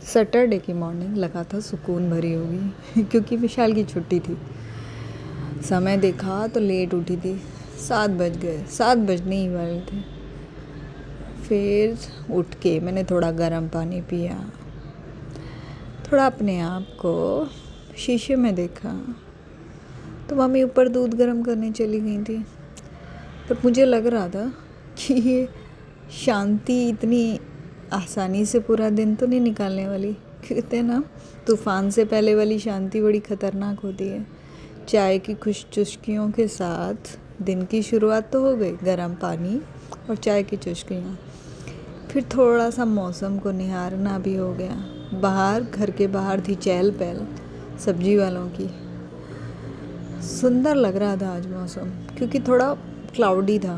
Saturday की morning लगा था सुकून भरी होगी क्योंकि विशाल की छुट्टी थी। समय देखा तो लेट उठी थी, 7 बज गए, 7 बजने ही वाले थे। फिर उठ के मैंने थोड़ा गर्म पानी पिया, थोड़ा अपने आप को शीशे में देखा तो मम्मी ऊपर दूध गर्म करने चली गई थी। पर मुझे लग रहा था कि ये शांति इतनी आसानी से पूरा दिन तो नहीं निकालने वाली। कहते हैं ना, तूफ़ान से पहले वाली शांति बड़ी ख़तरनाक होती है। चाय की खुश चुस्कियों के साथ दिन की शुरुआत तो हो गई, गर्म पानी और चाय की चुस्कियाँ। फिर थोड़ा सा मौसम को निहारना भी हो गया। बाहर, घर के बाहर थी चहल पहल सब्जी वालों की। सुंदर लग रहा था आज मौसम, क्योंकि थोड़ा क्लाउडी था।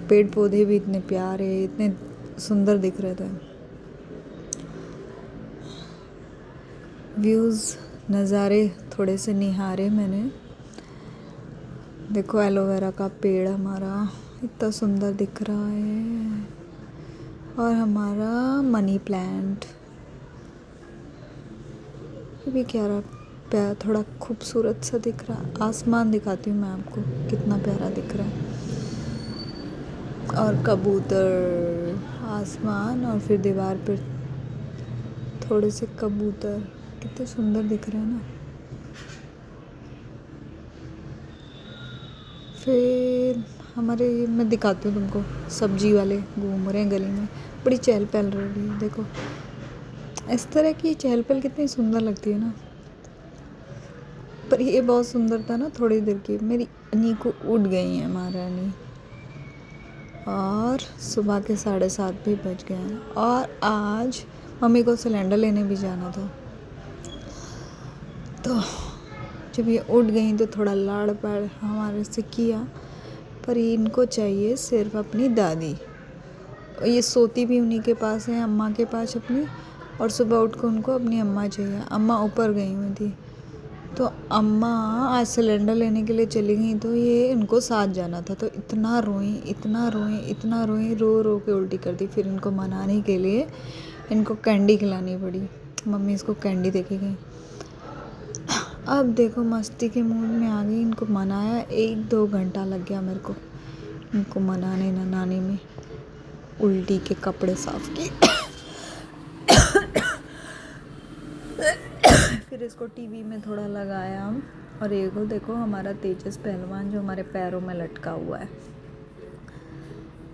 पेड़ पौधे भी इतने प्यारे, इतने सुंदर दिख रहे थे। व्यूज़, नज़ारे थोड़े से निहारे मैंने। देखो एलोवेरा का पेड़ हमारा इतना सुंदर दिख रहा है, और हमारा मनी प्लांट भी क्या रहा, थोड़ा खूबसूरत सा दिख रहा है। आसमान दिखाती हूँ मैं आपको, कितना प्यारा दिख रहा है। और कबूतर, आसमान, और फिर दीवार पर थोड़े से कबूतर, कितने सुंदर दिख रहे हैं ना। फिर हमारे, मैं दिखाती हूँ तुमको, सब्जी वाले घूम रहे हैं गली में, बड़ी चहल पहल रही है। देखो इस तरह की चहल पहल कितनी सुंदर लगती है ना। पर ये बहुत सुंदर था ना थोड़ी देर की। मेरी अनी को उठ गई है महारानी, और सुबह के 7:30 भी बज गए हैं। और आज मम्मी को सिलेंडर लेने भी जाना था, तो जब ये उठ गई तो थोड़ा लाड़ पाड़ हमारे से किया। पर इनको चाहिए सिर्फ अपनी दादी। ये सोती भी उन्हीं के पास है, अम्मा के पास अपनी, और सुबह उठ कर उनको अपनी अम्मा चाहिए। अम्मा ऊपर गई हुई थी, तो अम्मा आज सिलेंडर लेने के लिए चली गई, तो ये इनको साथ जाना था। तो इतना रोई, इतना रोई, इतना रोई, रो रो के उल्टी कर दी। फिर इनको मनाने के लिए इनको कैंडी खिलानी पड़ी। मम्मी इसको कैंडी दे के गई। अब देखो मस्ती के मूड में आ गई, इनको मनाया। 1-2 घंटा लग गया मेरे को इनको मनाने ननाने में। उल्टी के कपड़े साफ किए फिर इसको टीवी में थोड़ा लगाया। और ये को देखो हमारा तेजस पहलवान जो हमारे पैरों में लटका हुआ है।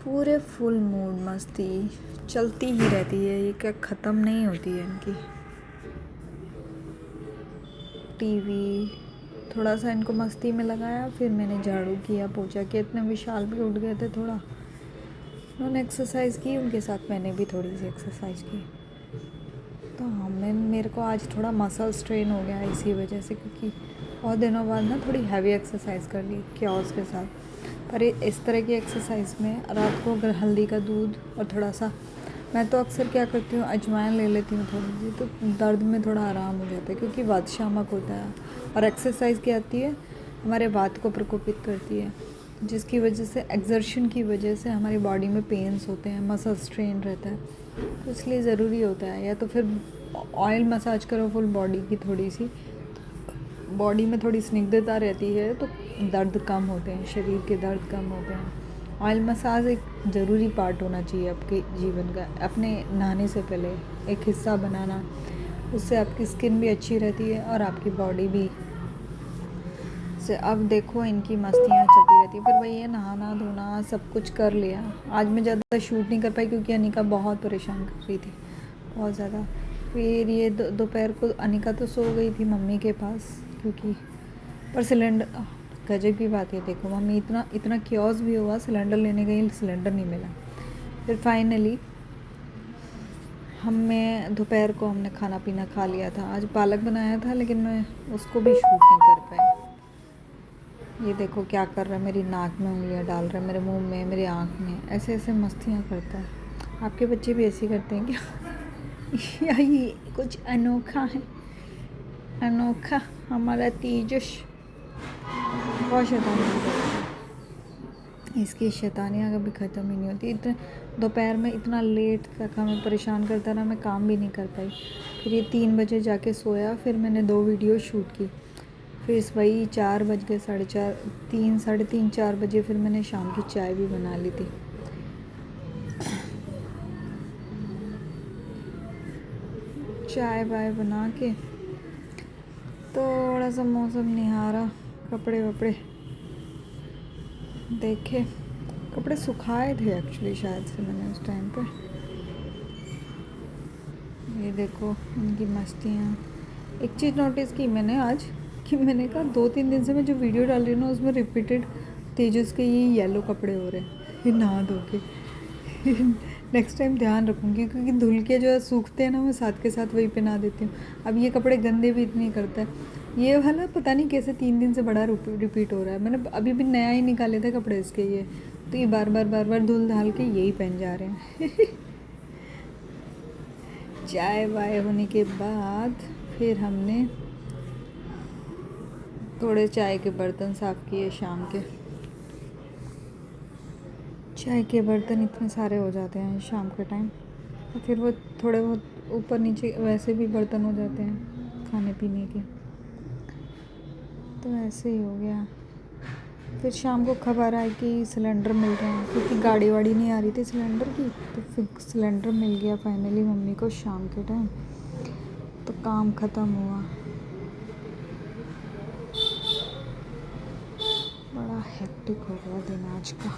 पूरे फुल मूड मस्ती चलती ही रहती है, ये क्या ख़त्म नहीं होती है इनकी। टीवी थोड़ा सा इनको मस्ती में लगाया, फिर मैंने झाड़ू किया, पोछा किया। इतने विशाल भी उठ गए थे थोड़ा, उन्होंने एक्सरसाइज की, उनके साथ मैंने भी थोड़ी सी एक्सरसाइज की। तो मेरे को आज थोड़ा मसल स्ट्रेन हो गया इसी वजह से, क्योंकि बहुत दिनों बाद ना थोड़ी हैवी एक्सरसाइज कर ली क्योस के साथ। पर इस तरह की एक्सरसाइज में रात को अगर हल्दी का दूध और थोड़ा सा, मैं तो अक्सर क्या करती हूँ, अजवाइन ले लेती हूँ थोड़ी सी, तो दर्द में थोड़ा आराम हो जाता है, क्योंकि वात शामक होता है। और एक्सरसाइज क्या आती है, हमारे वात को प्रकोपित करती है, जिसकी वजह से एक्सर्शन की वजह से हमारी बॉडी में पेन्स होते हैं, मसल स्ट्रेन रहता है। तो इसलिए ज़रूरी होता है, या तो फिर ऑयल मसाज करो फुल बॉडी की, थोड़ी सी बॉडी में थोड़ी स्निग्धता रहती है तो दर्द कम होते हैं, शरीर के दर्द कम होते हैं। ऑयल मसाज एक ज़रूरी पार्ट होना चाहिए आपके जीवन का, अपने नहाने से पहले एक हिस्सा बनाना। उससे आपकी स्किन भी अच्छी रहती है और आपकी बॉडी भी से। अब देखो इनकी मस्तियाँ चलती रहती है। फिर वही है, नहाना धोना सब कुछ कर लिया। आज मैं ज़्यादा शूट नहीं कर पाई क्योंकि अनिका बहुत परेशान कर रही थी, बहुत ज़्यादा। फिर ये दोपहर को अनिका तो सो गई थी मम्मी के पास, क्योंकि पर सिलेंडर, गजब की बात है, देखो मम्मी इतना क्योस भी हुआ, सिलेंडर लेने गई, सिलेंडर नहीं मिला। फिर फाइनली दोपहर को हमने खाना पीना खा लिया था। आज पालक बनाया था, लेकिन मैं उसको भी शूट नहीं कर पाई। ये देखो क्या कर रहा है, मेरी नाक में उंगलियां डाल रहा है, मेरे मुंह में, मेरी आँख में, ऐसे ऐसे मस्तियाँ करता है। आपके बच्चे भी ऐसे करते हैं क्या? या ये कुछ अनोखा है, अनोखा हमारा तेजस बहुत शैतानी करता है। इसकी शैतानियाँ कभी ख़त्म ही नहीं होती। इतने दोपहर में इतना लेट तक हमें परेशान करता रहा, मैं काम भी नहीं कर पाई। फिर ये 3 बजे जाके सोया, फिर मैंने 2 वीडियो शूट की। फिर वही 4 बज गए, 4:30, 3, साढ़े 3, 4 बजे फिर मैंने शाम की चाय भी बना ली थी। चाय वाय बना के थोड़ा सा मौसम निहारा, कपड़े वपड़े देखे। कपड़े सुखाए थे एक्चुअली शायद से मैंने उस टाइम पे। ये देखो इनकी मस्तियाँ। एक चीज़ नोटिस की मैंने आज कि मैंने कहा 2-3 दिन से मैं जो वीडियो डाल रही हूँ ना उसमें रिपीटेड तेजस के ये येलो कपड़े हो रहे हैं, ये नहा धो के। नेक्स्ट टाइम ध्यान रखूँगी, क्योंकि धुल के जो है सूखते हैं ना, मैं साथ के साथ वही पहना देती हूँ। अब ये कपड़े गंदे भी इतने करता है। ये वाला पता नहीं कैसे 3 दिन से बड़ा रिपीट हो रहा है। मैंने अभी भी नया ही निकाले थे कपड़े इसके ये, तो ये बार बार धुल धाल के यही पहन जा रहे हैं। चाय वाय होने के बाद फिर हमने थोड़े चाय के बर्तन साफ़ किए शाम के। चाय के बर्तन इतने सारे हो जाते हैं शाम के टाइम, और फिर वो थोड़े बहुत ऊपर नीचे वैसे भी बर्तन हो जाते हैं खाने पीने के, तो ऐसे ही हो गया। फिर शाम को खबर आई कि सिलेंडर मिल रहे हैं, क्योंकि गाड़ी वाड़ी नहीं आ रही थी सिलेंडर की, तो फिर सिलेंडर मिल गया फाइनली मम्मी को शाम के टाइम। तो काम ख़त्म हुआ। बड़ा हेक्टिक हो गया दिन आज का,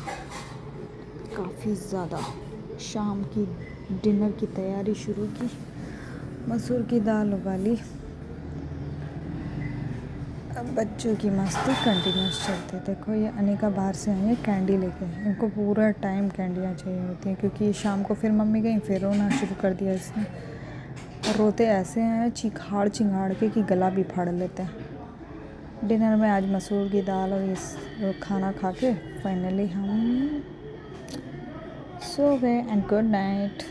काफ़ी ज़्यादा। शाम की डिनर की तैयारी शुरू की, मसूर की दाल उबाली। अब बच्चों की मस्ती कंटिन्यूस चलती है। देखो ये अनिका बाहर से आई है कैंडी लेके, इनको पूरा टाइम कैंडियाँ चाहिए होती हैं, क्योंकि शाम को फिर मम्मी गई, फिर रोना शुरू कर दिया इसने। और रोते ऐसे हैं चिंगाड़ चिंगाड़ के कि गला भी फाड़ लेते हैं। डिनर में आज मसूर की दाल और इस खाना खा के फाइनली हम सो गए। And good night.